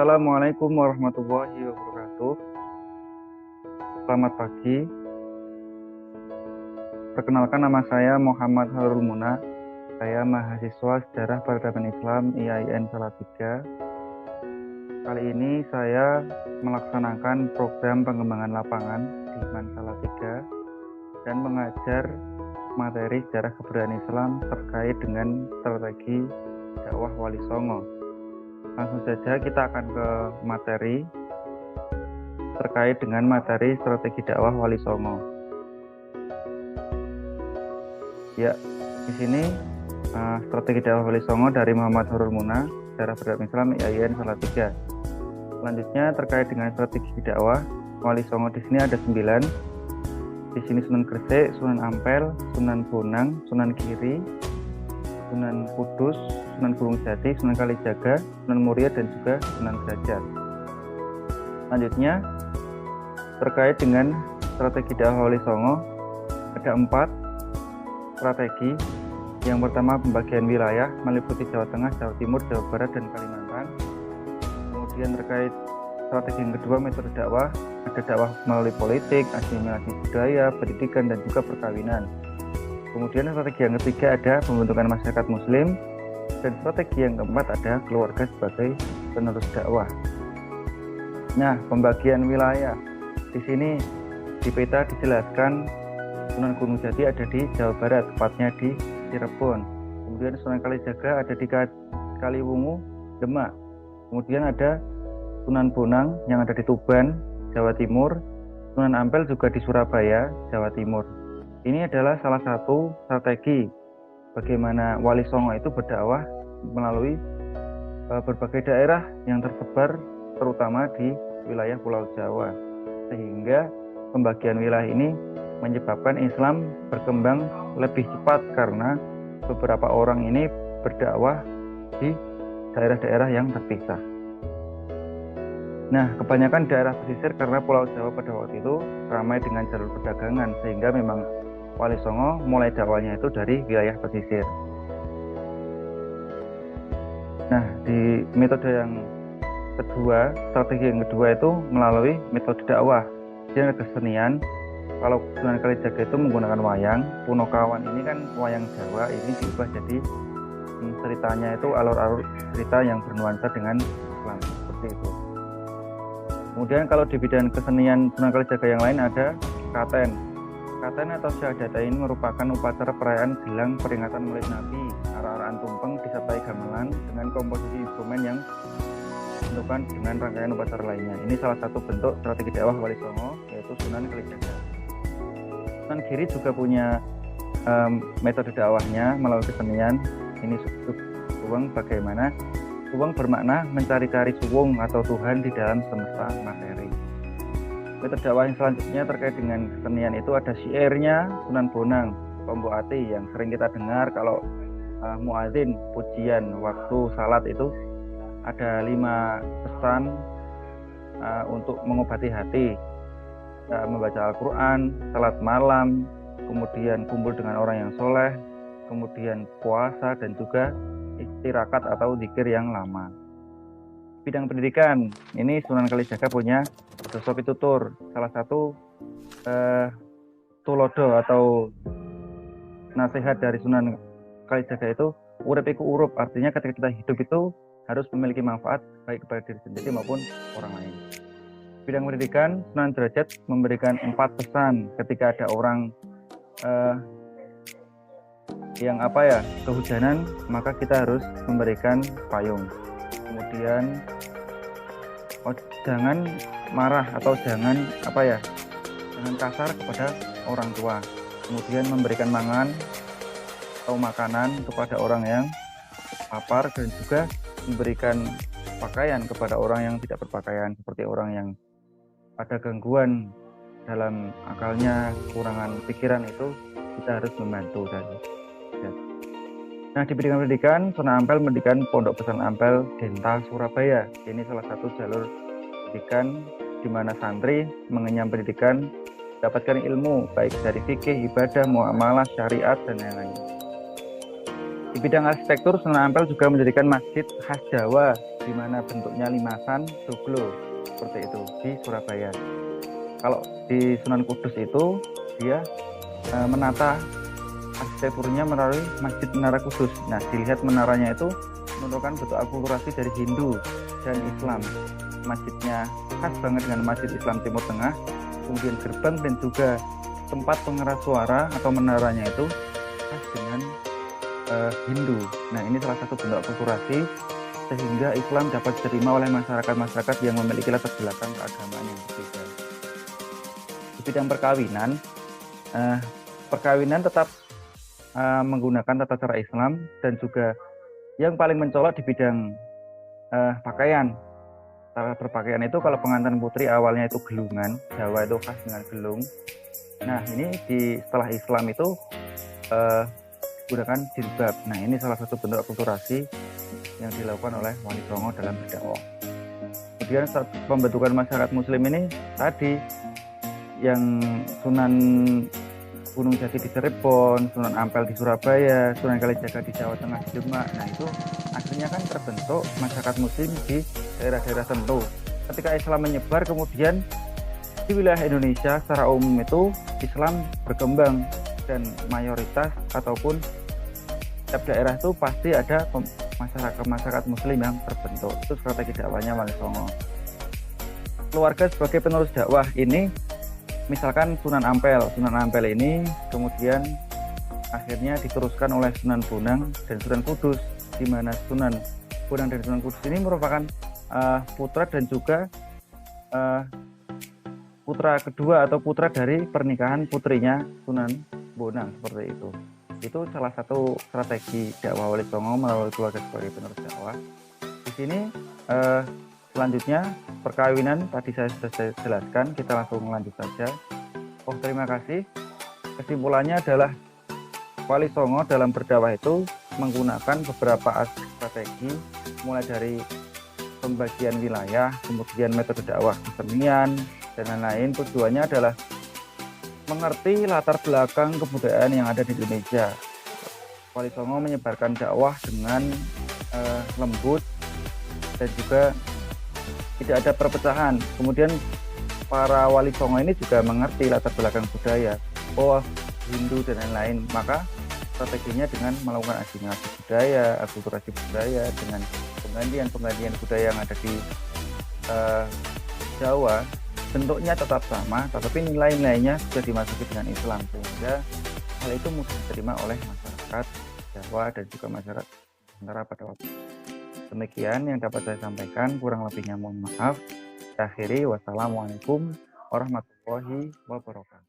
Assalamualaikum warahmatullahi wabarakatuh. Selamat pagi. Perkenalkan, nama saya Muhammad Khairul Muna. Saya mahasiswa Sejarah Peradaban Islam IAIN Salatiga. Kali ini saya melaksanakan program pengembangan lapangan di IMAN Salatiga dan mengajar materi sejarah kebudayaan Islam terkait dengan strategi dakwah Wali Songo. Langsung saja kita akan ke materi terkait dengan materi strategi dakwah Wali Songo. Ya, di sini strategi dakwah Wali Songo dari Muhammad Khairul Muna, Sejarah Peradaban Islam IAIN Salatiga. Selanjutnya terkait dengan strategi dakwah Wali Songo, di sini ada 9. Di sini Sunan Gresik, Sunan Ampel, Sunan Bonang, Sunan Giri, Sunan Kudus, Sunan Gunung Jati, Sunan Kalijaga, Sunan Muria, dan juga Sunan Derajat. Selanjutnya terkait dengan strategi dakwah Wali Songo, ada 4 strategi. Yang pertama, pembagian wilayah meliputi Jawa Tengah, Jawa Timur, Jawa Barat, dan Kalimantan. Kemudian terkait strategi yang kedua, metode dakwah, ada dakwah melalui politik, asimilasi budaya, pendidikan, dan juga perkawinan. Kemudian strategi yang ketiga ada pembentukan masyarakat muslim, dan strategi yang keempat ada keluarga sebagai penerus dakwah. Nah, pembagian wilayah. Di sini di peta dijelaskan Sunan Gunung Jati ada di Jawa Barat, tepatnya di Cirebon. Kemudian Sunan Kalijaga ada di Kaliwungu, Demak. Kemudian ada Sunan Bonang yang ada di Tuban, Jawa Timur. Sunan Ampel juga di Surabaya, Jawa Timur. Ini adalah salah satu strategi bagaimana Wali Songo itu berdakwah melalui berbagai daerah yang tersebar terutama di wilayah Pulau Jawa. Sehingga pembagian wilayah ini menyebabkan Islam berkembang lebih cepat karena beberapa orang ini berdakwah di daerah-daerah yang terpisah. Nah, kebanyakan daerah pesisir karena Pulau Jawa pada waktu itu ramai dengan jalur perdagangan, sehingga memang Wali Songo mulai dakwahnya itu dari wilayah pesisir. Nah, di metode yang kedua, strategi yang kedua itu melalui metode dakwah. Jadi kesenian. Kalau Sunan Kalijaga itu menggunakan wayang, Punokawan ini kan wayang Jawa, ini diubah jadi ceritanya itu alur-alur cerita yang bernuansa dengan Islam, seperti itu. Kemudian kalau di bidang kesenian Sunan Kalijaga yang lain ada Katen. Katen atau Syahadatain merupakan upacara perayaan gelang peringatan Maulid Nabi. Arah-arahan tumpeng disertai gamelan dengan komposisi instrumen yang ditentukan dengan rangkaian upacara lainnya. Ini salah satu bentuk strategi dakwah Wali Songo, yaitu Sunan Kalijaga. Sunan Giri juga punya metode dakwahnya melalui kesenian. Ini suweng, bagaimana suweng bermakna mencari-cari suwung atau Tuhan di dalam semesta materi. Metode dakwah yang selanjutnya terkait dengan kesenian itu ada syairnya Sunan Bonang, Tombo Ati, yang sering kita dengar kalau muadzin pujian waktu salat itu ada 5 pesan untuk mengobati hati. Membaca Al-Quran, salat malam, kemudian kumpul dengan orang yang soleh, kemudian puasa, dan juga istirahat atau zikir yang lama. Bidang pendidikan, ini Sunan Kalijaga punya filosofi tutur. Salah satu tulodo atau nasihat dari Sunan Kalijaga itu urip iku urup, artinya ketika kita hidup itu harus memiliki manfaat baik kepada diri sendiri maupun orang lain. Bidang pendidikan, Sunan Derajat memberikan 4 pesan ketika ada orang yang kehujanan, maka kita harus memberikan payung. Kemudian jangan marah atau jangan kasar kepada orang tua. Kemudian memberikan mangan atau makanan kepada orang yang lapar, dan juga memberikan pakaian kepada orang yang tidak berpakaian, seperti orang yang ada gangguan dalam akalnya, kekurangan pikiran, itu kita harus membantu. Nah, di bidang pendidikan, Sunan Ampel mendirikan Pondok Pesantren Ampel Dental Surabaya. Ini salah satu jalur pendidikan di mana santri mengenyam pendidikan, dapatkan ilmu baik dari fikih, ibadah, muamalah, syariat, dan lain-lain. Di bidang arsitektur, Sunan Ampel juga mendirikan masjid khas Jawa di mana bentuknya limasan joglo seperti itu di Surabaya. Kalau di Sunan Kudus itu dia menata arsitekturnya melalui Masjid Menara Kudus. Nah, dilihat menaranya itu menunjukkan bentuk akulturasi dari Hindu dan Islam. Masjidnya khas banget dengan Masjid Islam Timur Tengah. Kemudian gerbang dan juga tempat pengeras suara atau menaranya itu khas dengan Hindu. Nah, ini salah satu bentuk akulturasi sehingga Islam dapat diterima oleh masyarakat-masyarakat yang memiliki latar belakang keagamaan yang berbeda. Di bidang perkawinan tetap menggunakan tata cara Islam, dan juga yang paling mencolok di bidang pakaian. Cara berpakaian itu kalau pengantin putri awalnya itu gelungan, Jawa itu khas dengan gelung. Nah, ini setelah Islam itu gunakan jilbab. Nah, ini salah satu bentuk akulturasi yang dilakukan oleh Wali Songo dalam berdakwah. Kemudian saat pembentukan masyarakat Muslim ini tadi yang Sunan Gunung Jati di Cirebon, Sunan Ampel di Surabaya, Sunan Kalijaga di Jawa Tengah di Demak. Nah, itu akhirnya kan terbentuk masyarakat Muslim di daerah-daerah tertentu. Ketika Islam menyebar, kemudian di wilayah Indonesia secara umum itu Islam berkembang, dan mayoritas ataupun setiap daerah itu pasti ada masyarakat Muslim yang terbentuk. Itu strategi dakwahnya Wali Songo. Keluarga sebagai penerus dakwah ini, misalkan Sunan Ampel ini kemudian akhirnya diteruskan oleh Sunan Bonang dan Sunan Kudus, di mana Sunan Bonang dan Sunan Kudus ini merupakan putra dan juga putra kedua atau putra dari pernikahan putrinya Sunan Bonang, seperti itu. Itu salah satu strategi dakwah Wali Songo melalui keluarga sebagai penerus dakwah. Di sini selanjutnya perkawinan tadi saya sudah jelaskan, kita langsung lanjut saja. Terima kasih. Kesimpulannya adalah Wali Songo dalam berdakwah itu menggunakan beberapa aspek strategi, mulai dari pembagian wilayah, kemudian metode dakwah kesenian, dan lain-lain. Tujuannya adalah mengerti latar belakang kebudayaan yang ada di Indonesia. Wali Songo menyebarkan dakwah dengan lembut dan juga tidak ada perpecahan. Kemudian para Wali Songo ini juga mengerti latar belakang budaya, Hindu dan lain-lain. Maka strateginya dengan melakukan asimilasi budaya, akulturasi budaya, dengan penggantian budaya yang ada di Jawa. Bentuknya tetap sama, tetapi nilai-nilainya sudah dimasuki dengan Islam, sehingga hal itu mudah diterima oleh masyarakat Jawa dan juga masyarakat Nusantara pada waktu itu. Demikian yang dapat saya sampaikan, kurang lebihnya mohon maaf. Akhiri, wassalamualaikum warahmatullahi wabarakatuh.